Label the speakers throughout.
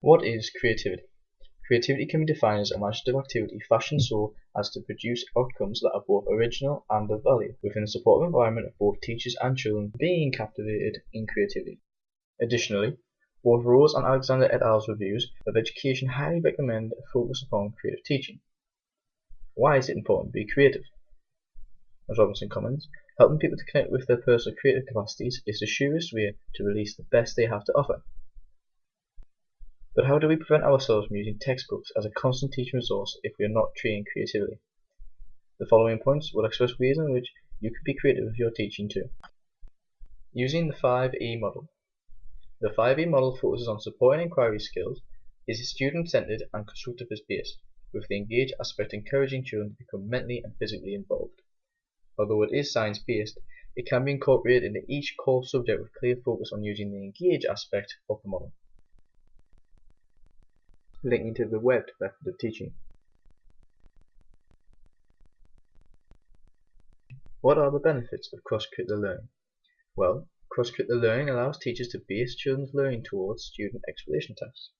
Speaker 1: What is creativity? Creativity can be defined as imaginative activity fashioned so as to produce outcomes that are both original and of value, within a supportive environment of both teachers and children being captivated in creativity. Additionally, both Rose and Alexander et al.'s reviews of education highly recommend a focus upon creative teaching. Why is it important to be creative? As Robinson comments, helping people to connect with their personal creative capacities is the surest way to release the best they have to offer. But how do we prevent ourselves from using textbooks as a constant teaching resource if we are not training creatively? The following points will express ways in which you can be creative with your teaching too. Using the 5E model. The 5E model focuses on supporting inquiry skills, is student-centered and constructivist-based, with the engage aspect encouraging children to become mentally and physically involved. Although it is science-based, it can be incorporated into each core subject with clear focus on using the engage aspect of the model. Linking to the webbed method of teaching. What are the benefits of cross-curricular learning? Well, cross-curricular learning allows teachers to base children's learning towards student exploration tasks.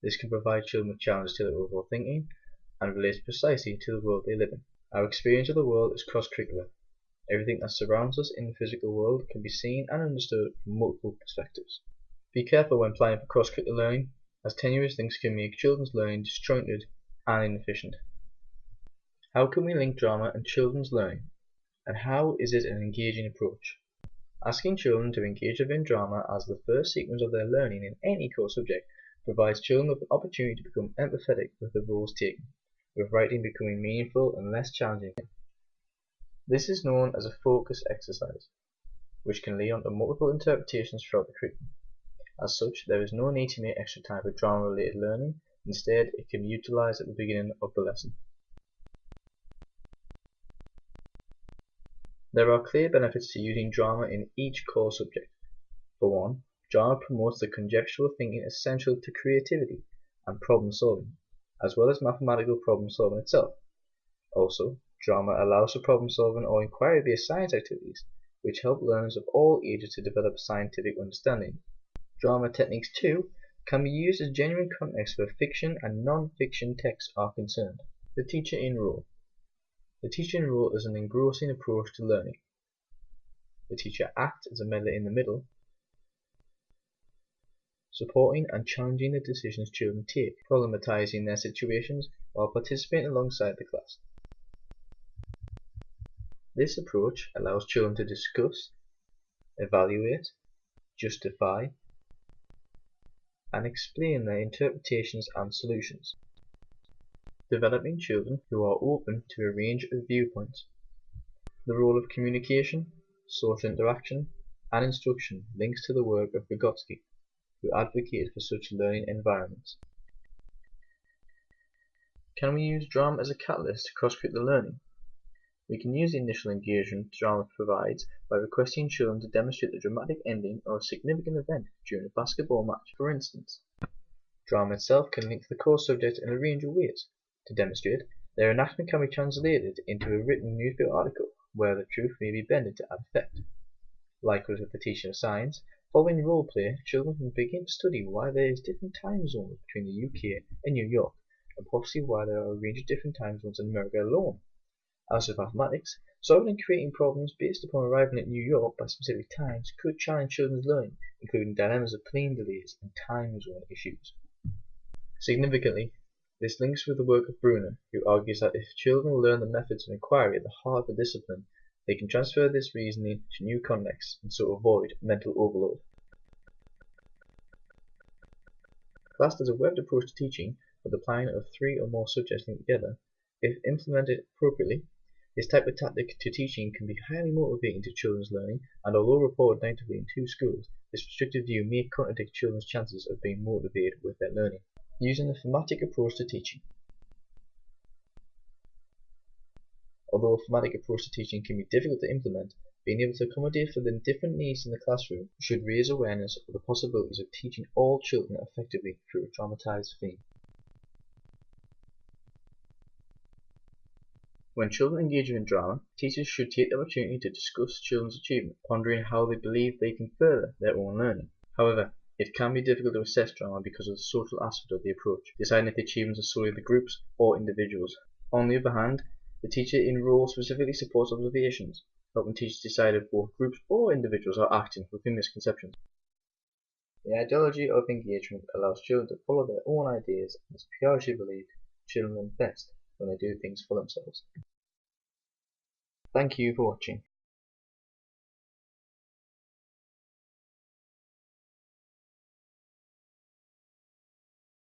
Speaker 1: This can provide children with challenges to their overall thinking and relates precisely to the world they live in. Our experience of the world is cross-curricular. Everything that surrounds us in the physical world can be seen and understood from multiple perspectives. Be careful when planning for cross-curricular learning, as tenuous links can make children's learning disjointed and inefficient. How can we link drama and children's learning? And how is it an engaging approach? Asking children to engage within drama as the first sequence of their learning in any core subject provides children with an opportunity to become empathetic with the roles taken, with writing becoming meaningful and less challenging. This is known as a focus exercise, which can lead on to multiple interpretations throughout the curriculum. As such, there is no need to make extra time for drama-related learning. Instead, it can be utilized at the beginning of the lesson. There are clear benefits to using drama in each core subject. For one, drama promotes the conjectural thinking essential to creativity and problem solving, as well as mathematical problem solving itself. Also, drama allows for problem solving or inquiry-based science activities, which help learners of all ages to develop scientific understanding. Drama techniques, too, can be used as genuine context where fiction and non-fiction texts are concerned. The teacher in role. The teacher in role is an engrossing approach to learning. The teacher acts as a mediator in the middle, supporting and challenging the decisions children take, problematizing their situations while participating alongside the class. This approach allows children to discuss, evaluate, justify, and explain their interpretations and solutions, developing children who are open to a range of viewpoints. The role of communication, social interaction, and instruction links to the work of Vygotsky, who advocated for such learning environments. Can we use drama as a catalyst to cross-curricular learning? We can use the initial engagement drama provides by requesting children to demonstrate the dramatic ending of a significant event during a basketball match, for instance. Drama itself can link to the core subject in a range of ways. To demonstrate, their enactment can be translated into a written newspaper article where the truth may be bended to add effect. Likewise with the teaching of science, following role play, children can begin to study why there is different time zones between the UK and New York, and possibly why there are a range of different time zones in America alone. As with mathematics, solving and creating problems based upon arriving at New York by specific times could challenge children's learning, including dilemmas of plane delays and time zone issues. Significantly, this links with the work of Bruner, who argues that if children learn the methods of inquiry at the heart of the discipline, they can transfer this reasoning to new contexts and so avoid mental overload. Class does a webbed approach to teaching with the planning of 3 or more subjects linked together. If implemented appropriately, this type of tactic to teaching can be highly motivating to children's learning, and although reported negatively in 2 schools, this restrictive view may contradict children's chances of being motivated with their learning. Using a thematic approach to teaching. Although a thematic approach to teaching can be difficult to implement, being able to accommodate for the different needs in the classroom should raise awareness of the possibilities of teaching all children effectively through a dramatized theme. When children engage in drama, teachers should take the opportunity to discuss children's achievement, pondering how they believe they can further their own learning. However, It can be difficult to assess drama because of the social aspect of the approach, deciding if the achievements are solely the groups or individuals. On the other hand, the teacher in role specifically supports observations, helping teachers decide if both groups or individuals are acting within misconceptions. The ideology of engagement allows children to follow their own ideas, and is Piaget believed children learn best when they do things for themselves. Thank you for watching.